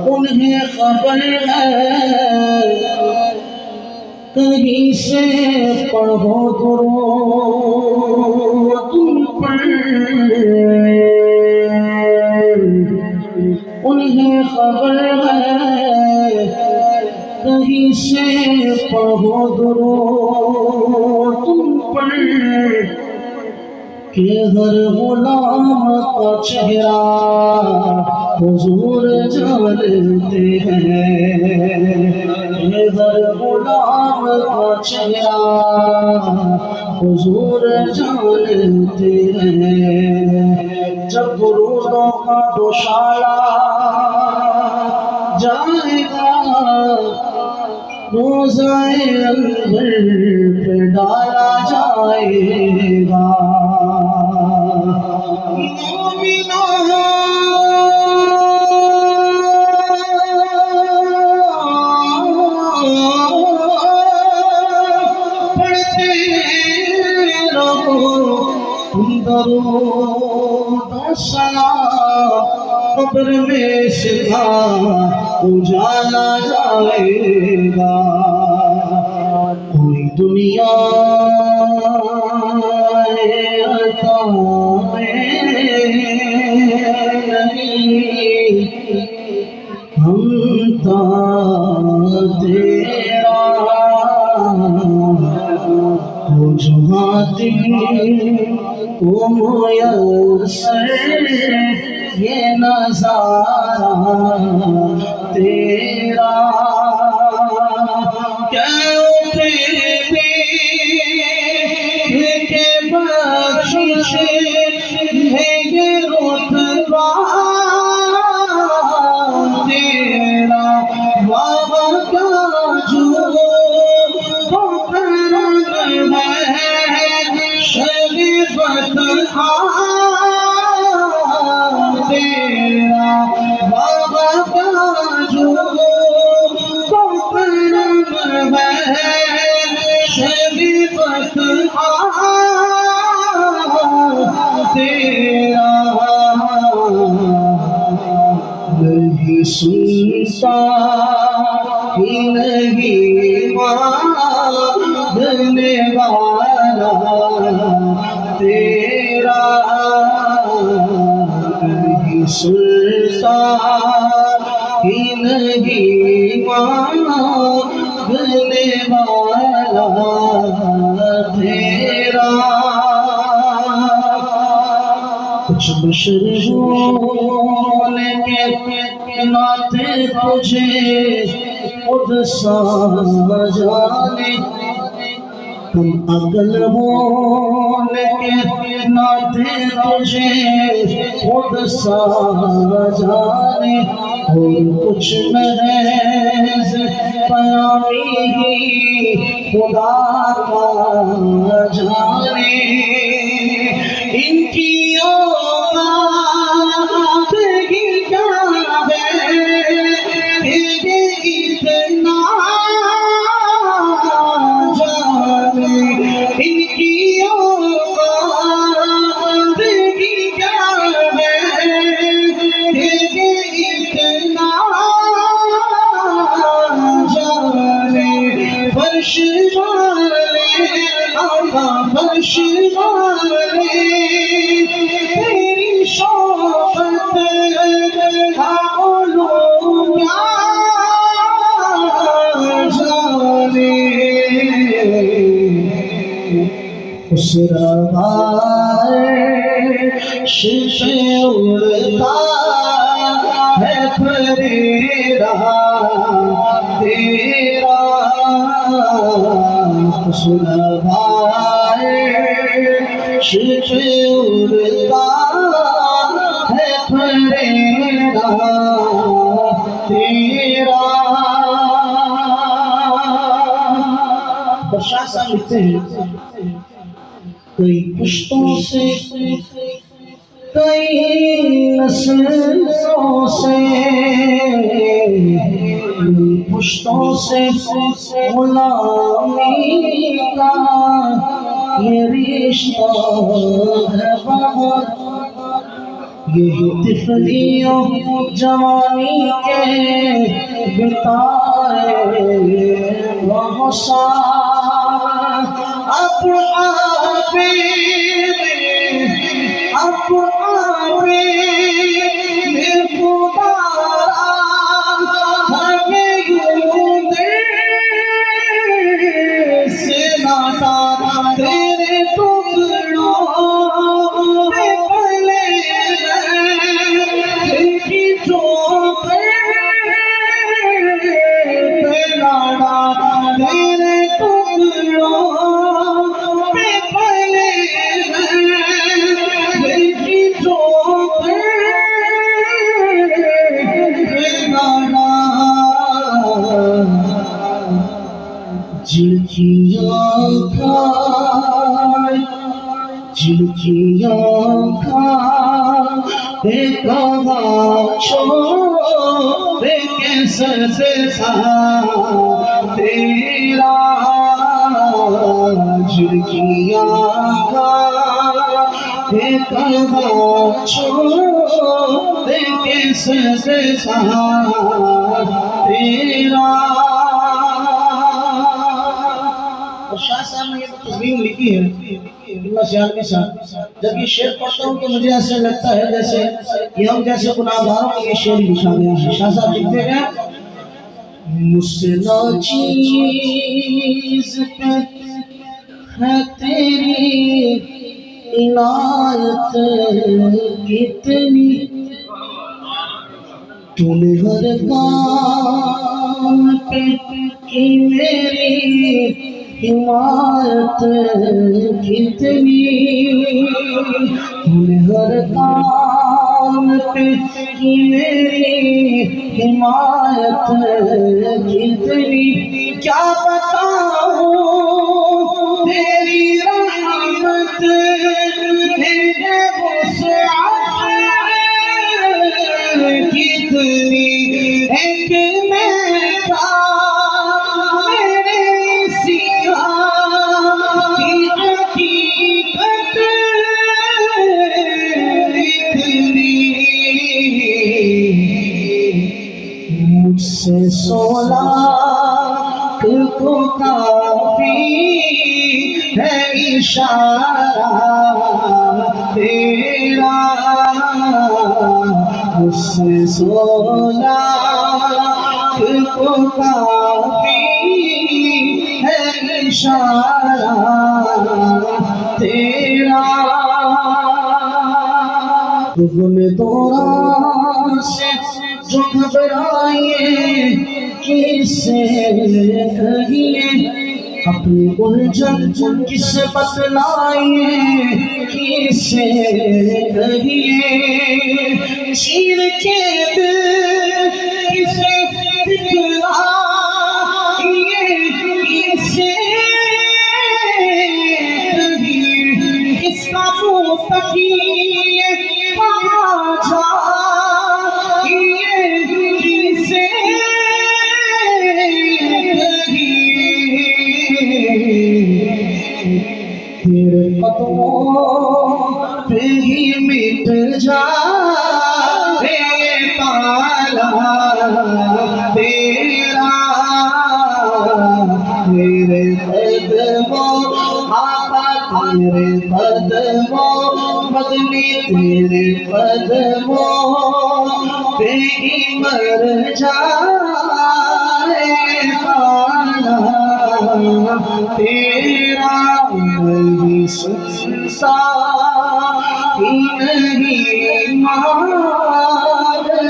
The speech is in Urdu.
انہیں خبر ہے کہیں سے پڑھو درود تم پر انہیں خبر ہے کہیں سے پڑھو درود تم پر کہ ہر غلام کا چہرہ حضور جانتے ہیں کہ ہر غلام کا چہرہ حضور جانتے ہیں جب درودوں کا دوشالہ جائے گا روزہ انور پہ ڈالا جائے گا پڑھتے رہو تم درود و سلام قبر میں سکھا اجالا جائے گا کوئی دنیا عطا میں نہیں ہم تا تیرا وہ جہاں دل کو میسر یہ نظارہ تیرا کہ بخشش ہے یہ رتبہ تیرا بابا کا جو کرم ہے شریفت تیرا بابا کا جو کرم ہے شریفت تیرا نہیں سنتا ہی نہیں ماننے والا تیرا نہیں سنتا ہی نہیں ماننے والا تیرا کچھ بشر ہونے کے ناطے تجھے خود سمجھانے کم عقل ہونے کے ناطے تجھے خود سمجھانے اور کچھ محض پیامی ہی خدا کا جانے ان کی اوقات ہی کیا ہے اتنا جانے ان کی اوقات ہی کیا ہے اتنا جانے فرش والے آقا فرش والے تیری شوقت علوم کیا جانے خسروائش پہ اڑتا ہے پریرا تیرا خسروائش پہ اڑتا ہے پریرا تیرا بادشاہ صاحب لکھتے ہیں کئی پشتوں سے کئی نسلوں سے پشتوں سے غلامی کا یہ رشتہ ہے بہت یہی طفلیوں جوانی کے بتائے بہت سال اب خدا ہمیں یوں دل سے ناتا تیرے ٹکڑوں میں پلے کی لاڑا تیرے ٹکڑوں میں پلے کی جن کی آنکھیں کہاں چھوڑ کیسے سے تیرا جن کی آنکھیں کہاں چھوڑ کیسے سے تیرا۔ شاہ صاحب نے یہ تصویر لکھی ہے سیال کے ساتھ۔ جب یہ شعر پڑھتا ہوں تو مجھے ایسے لگتا ہے جیسے یہ ہم جیسے گناہگاروں کو یہ شعر لکھا گیا ہے۔ شاہ صاحب لکھتے ہیں مجھ سے ناچیز پہ ہے تیری عنایت کتنی، تو نے ہر کام پہ کی میری حمایت کتنی، تو نے ہر کام پہ کی میری حمایت کتنی، کیا بتاؤں تیری رحمت میرے وسعت کتنی، ایک میرا سے 16 کو کافی ہے اشارہ تیرا، اس سے 16 کو کافی ہے اشارہ تیرا۔ غم دوران سے جو گھبرائے کسے کہیے، اپنی الجھن کس بتلائے کسے کہیے، چیر کے دل کسے دکھلائے کسے کہیے، کس کا منہ تکیے کہاں جائے کسے تیرے قدموں پہ ہی مٹ جائے پالا تیرا، تیرے قدموں آقا تیرے قدموں مدنی تیرے قدموں پہ ہی مر جائے پالا تیرا، نہیں سنسا ہی نہیں مارنے